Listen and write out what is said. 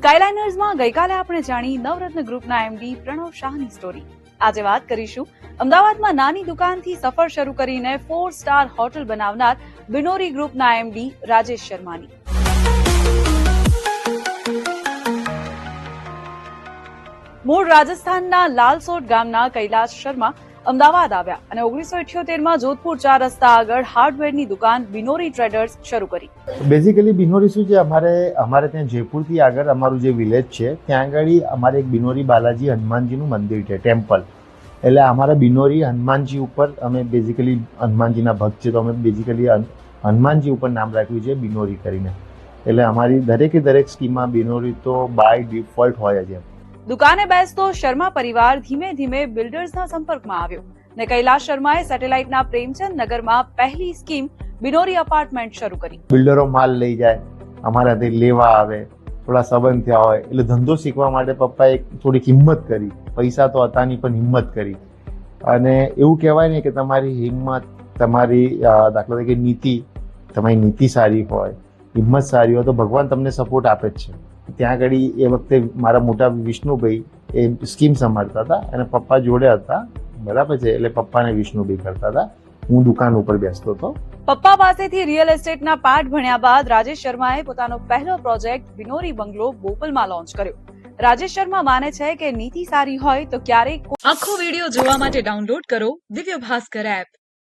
સ્કાયલાઇનર્સમાં ગઈકાલે આપણે જાણી નવરત્ન ગ્રુપના એમડી પ્રણવ શાહની સ્ટોરી. આજે વાત કરીશું અમદાવાદમાં નાની દુકાનથી સફર શરૂ કરીને 4 સ્ટાર હોટલ બનાવનાર બિનોરી ગ્રુપના એમડી રાજેશ શર્માની. મૂળ રાજસ્થાનના લાલસોટ ગામના કૈલાશ શર્મા અમદાવાદ આવ્યા અને 1978માં જોધપુર 4 રસ્તા આગળ હાર્ડવેરની દુકાન બિનોરી ટ્રેડર્સ શરૂ કરી. બેઝિકલી બિનોરી શું છે, અમારે ત્યાં જયપુરથી આગળ અમારું જે વિલેજ છે ત્યાં આગળ અમારે એક બિનોરી બાલાજી હનુમાનજીનું મંદિર છે, ટેમ્પલ. એટલે અમારા બિનોરી હનુમાનજી ઉપર અમે બેઝિકલી હનુમાનજીના ભક્ત છે, તો અમે બેઝિકલી હનુમાનજી ઉપર નામ રાખ્યું છે બિનોરી કરીને. એટલે અમારી દરેક સ્કીમમાં બિનોરી તો બાય ડિફોલ્ટ હોય જ. દુકાને બેસતો શર્મા પરિવાર ધીમે ધીમે બિલ્ડર્સના સંપર્કમાં આવ્યો ને કૈલાશ શર્માએ સેટેલાઇટના પ્રેમચંદ નગરમાં પહેલી સ્કીમ બિનોરી અપાર્ટમેન્ટ શરૂ કરી. બિલ્ડરો માલ લઈ જાય, અમારાથી લેવા આવે, થોડા સંબંધ થયા હોય એટલે ધંધો શીખવા માટે પપ્પાએ થોડીક હિંમત કરી. પૈસા તો હતા નહીં પણ હિંમત કરી. અને એવું કહેવાય ને કે તમારી હિંમત, તમારી દાખલા તરીકે તમારી નીતિ સારી હોય, હિંમત સારી હોય તો ભગવાન તમને સપોર્ટ આપે જ છે. ત્યાં આગળ એ વખતે મારા મોટા વિષ્ણુભાઈ એ સ્કીમ સંભાળતા હતા અને પપ્પા જોડે હતા, બરાબર છે. એટલે પપ્પાને વિષ્ણુભાઈ કરતા હતા, હું દુકાન ઉપર બેસતો હતો. પપ્પા પાસેથી રિયલ એસ્ટેટના પાઠ ભણ્યા બાદ રાજેશ શર્માએ પોતાનો પહેલો પ્રોજેક્ટ બિનોરી બંગલો બોપલમાં લોન્ચ કર્યો. રાજેશ શર્મા માને છે કે નીતિ સારી હોય તો ક્યારેક. આખો વિડીયો જોવા માટે ડાઉનલોડ કરો દિવ્ય ભાસ્કર એપ.